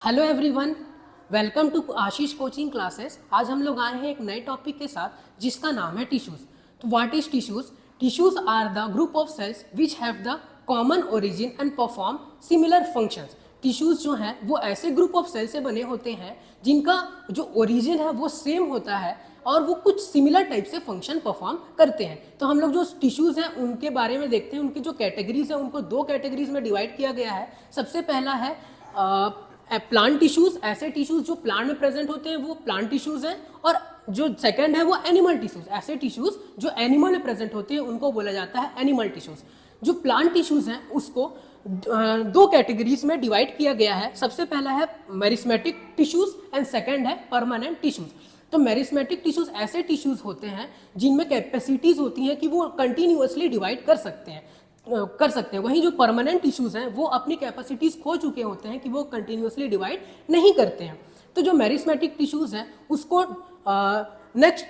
Hello everyone, welcome to Ashish coaching classes. आज हम लोग आए हैं एक नए टॉपिक के साथ जिसका नाम है टिश्यूज। तो what is tissues? Tissues are the group of cells which have the common origin and perform similar functions. Tissues जो हैं वो ऐसे ग्रुप ऑफ सेल से बने होते हैं जिनका जो ओरिजिन है वो सेम होता है और वो कुछ सिमिलर टाइप से फंक्शन परफॉर्म करते हैं। तो हम लोग जो टिश्यूज हैं उनके बारे में देखते हैं। उनकी जो कैटेगरीज हैं उनको दो कैटेगरीज में डिवाइड किया गया है। सबसे पहला है प्लांट टिश्यूज, ऐसे टिश्यूज जो प्लांट में प्रेजेंट होते हैं वो प्लांट टिश्यूज हैं। और जो सेकंड है वो एनिमल टिश्यूज, ऐसे टिश्यूज जो एनिमल में प्रेजेंट होते हैं उनको बोला जाता है एनिमल टिश्यूज। जो प्लांट टिश्यूज हैं उसको दो कैटेगरीज में डिवाइड किया गया है। सबसे पहला है मेरिस्मेटिक टिश्यूज एंड सेकंड है परमानेंट टिश्यूज। तो मेरिस्मेटिक टिश्यूज ऐसे टिश्यूज होते हैं जिनमें कैपेसिटीज होती हैं कि वो कंटिन्यूअसली डिवाइड कर सकते हैं। वहीं जो परमानेंट टिश्यूज हैं वो अपनी कैपेसिटीज खो चुके होते हैं कि वो कंटिन्यूअसली डिवाइड नहीं करते हैं। तो जो मेरिस्मेटिक टिश्यूज हैं उसको नेक्स्ट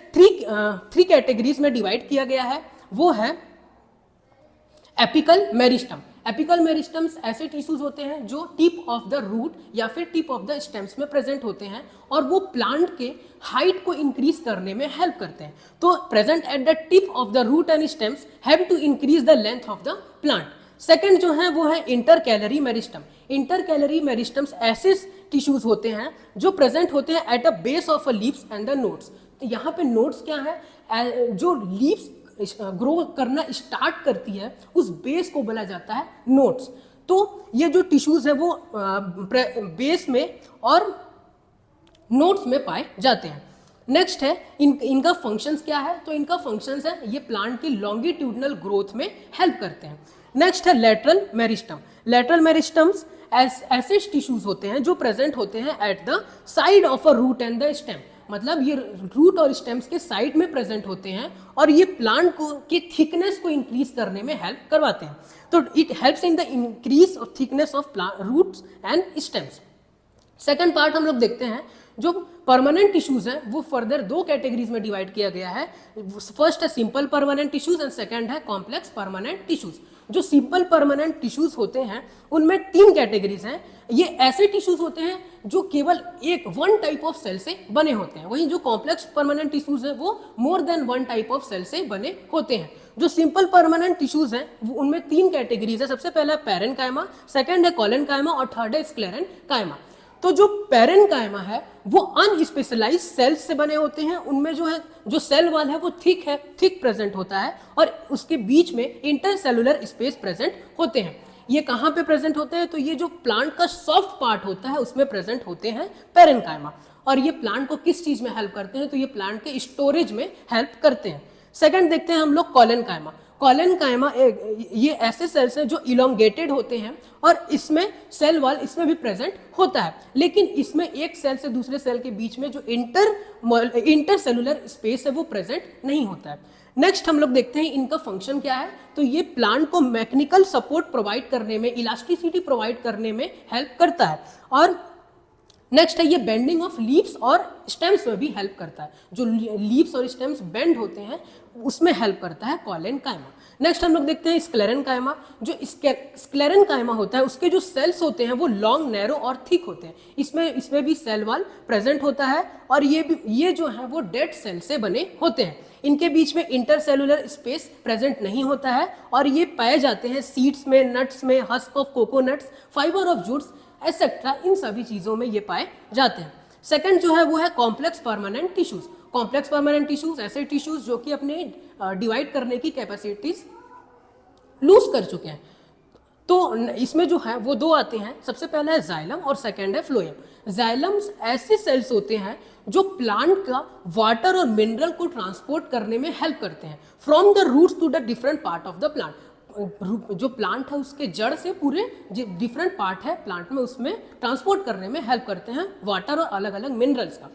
थ्री कैटेगरीज में डिवाइड किया गया है। वो है एपिकल मेरिस्टम। एपिकल मेरिस्टम्स ऐसे टिश्यूज होते हैं जो टिप ऑफ द रूट या फिर टिप ऑफ द स्टेम्स में प्रेजेंट होते हैं और वो प्लांट के हाइट को इंक्रीज करने में हेल्प करते हैं। तो present at the tip of the root and stems have to increase the length of the plant. Second जो है वो है इंटरकैलरी मेरिस्टम। इंटरकैलरी मेरिस्टम्स ऐसे टिश्यूज होते हैं जो प्रेजेंट होते हैं at a base of a leaves and the nodes. तो यहाँ पे नोड्स क्या है? जो लीव्स ग्रो करना स्टार्ट करती है उस बेस को बोला जाता है नोड्स। तो ये जो टिश्यूज है वो बेस में और नोड्स में पाए जाते हैं। नेक्स्ट है इनका फंक्शंस क्या है? तो इनका फंक्शंस है ये प्लांट की लॉन्गिट्यूडनल ग्रोथ में हेल्प करते हैं। नेक्स्ट है लेटरल मेरिस्टम। लेटरल मेरिस्टम्स ऐसे टिश्यूज होते हैं जो प्रेजेंट होते हैं at the side of a root and the stem. मतलब ये रूट और स्टेम्स के साइड में प्रेजेंट होते हैं और ये प्लांट को के थिकनेस को इंक्रीज करने में हेल्प करवाते हैं। तो it helps in the increase of thickness of roots and stems. Second part हम लोग देखते हैं। जो परमानेंट टिश्यूज हैं वो फर्दर दो कैटेगरीज में डिवाइड किया गया है। फर्स्ट है simple permanent tissues and second है कॉम्प्लेक्स परमानेंट टिश्यूज। जो सिंपल परमानेंट टिश्यूज होते हैं उनमें तीन कैटेगरीज हैं। ये ऐसे टिश्यूज होते हैं जो केवल वन टाइप ऑफ सेल से बने होते हैं। वहीं जो कॉम्प्लेक्स परमानेंट टिश्यूज हैं वो more than one type of cell से बने होते हैं। जो सिंपल परमानेंट टिश्यूज हैं उनमें तीन कैटेगरीज है। सबसे पहला है पैरेन्काइमा, सेकंड है कोलेनकाइमा और थर्ड है स्क्लेरेन्काइमा। तो जो पैरेन्काइमा है वो अनस्पेशलाइज्ड सेल्स से बने होते हैं। उनमें जो सेल वॉल है वो थिक प्रेजेंट होता है और उसके बीच में इंटरसेलुलर स्पेस प्रेजेंट होते हैं। ये कहाँ पे प्रेजेंट होते हैं? तो ये जो प्लांट का सॉफ्ट पार्ट होता है उसमें प्रेजेंट होते हैं पैरेन्काइमा। और ये प्लांट को किस चीज में हेल्प करते हैं? तो ये प्लांट के स्टोरेज में हेल्प करते हैं। सेकंड देखते हैं हम लोग कोलेनकाइमा। कोलेनकाइमा ये ऐसे सेल्स हैं जो इलोंगेटेड होते हैं और इसमें सेल वॉल इसमें भी प्रेजेंट होता है, लेकिन इसमें एक सेल से दूसरे सेल के बीच में जो इंटरसेलुलर स्पेस है वो प्रेजेंट नहीं होता है। नेक्स्ट हम लोग देखते हैं इनका फंक्शन क्या है। तो ये प्लांट को मैकेनिकल सपोर्ट प्रोवाइड करने में, इलास्टिसिटी प्रोवाइड करने में हेल्प करता है। और नेक्स्ट है ये बेंडिंग ऑफ लीव्स और स्टेम्स में भी हेल्प करता है। जो लीव्स और स्टेम्स बेंड होते हैं उसमें हेल्प करता है कोलेनकाइमा। नेक्स्ट हम लोग देखते हैं स्क्लेरेन्काइमा। जो स्क्लेरेन्काइमा होता है उसके जो सेल्स होते हैं वो लॉन्ग, नैरो और थिक होते हैं। इसमें भी सेल वॉल प्रेजेंट होता है और ये जो है वो डेड सेल से बने होते हैं। इनके बीच में इंटरसेलुलर स्पेस प्रेजेंट नहीं होता है और ये पाए जाते हैं सीड्स में, नट्स में, husk of coconuts, fibre of jutes etcetera, इन सभी चीजों में ये पाए जाते हैं। सेकंड जो है वो है complex permanent tissues. Complex permanent tissues ऐसे टिश्यूज जो कि अपने डिवाइड करने की कैपेसिटीज लूज कर चुके हैं। तो इसमें जो है वो दो आते हैं। सबसे पहला है जाइलम और सेकंड है फ्लोएम। जाइलम्स ऐसे सेल्स होते हैं जो प्लांट का वाटर और मिनरल को ट्रांसपोर्ट करने में हेल्प करते हैं from the roots to the different part of the plant. जो प्लांट है उसके जड़ से पूरे जो डिफरेंट पार्ट है प्लांट में उसमें ट्रांसपोर्ट करने में हेल्प करते हैं वाटर और अलग अलग मिनरल्स का।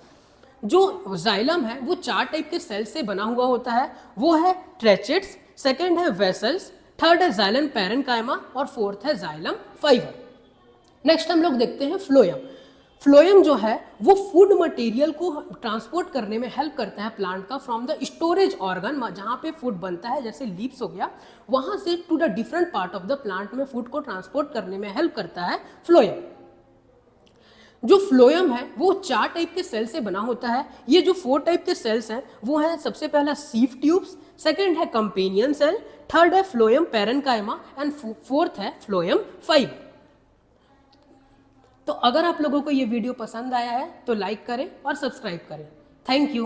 जो जाइलम है वो चार टाइप के सेल से बना हुआ होता है। वो है ट्रेचेट्स, सेकंड है वेसल्स, थर्ड है जाइलम पैरेन्काइमा और फोर्थ है जाइलम फाइबर। नेक्स्ट हम लोग देखते हैं फ्लोएम। फ्लोएम जो है वो फूड मटेरियल को ट्रांसपोर्ट करने में हेल्प करता है प्लांट का फ्रॉम द स्टोरेज ऑर्गन, जहाँ पे फूड बनता है जैसे लीव्स हो गया, वहाँ से to the different part of the plant में फूड को ट्रांसपोर्ट करने में हेल्प करता है फ्लोएम। जो फ्लोएम है वो 4 टाइप के सेल से बना होता है। ये जो 4 टाइप के सेल्स हैं वो है सबसे पहला सीव ट्यूब्स, सेकंड है कंपेनियन सेल, थर्ड है फ्लोएम पैरेन्काइमा एंड फोर्थ है फ्लोएम फाइबर। तो अगर आप लोगों को ये वीडियो पसंद आया है तो लाइक करें और सब्सक्राइब करें। Thank you.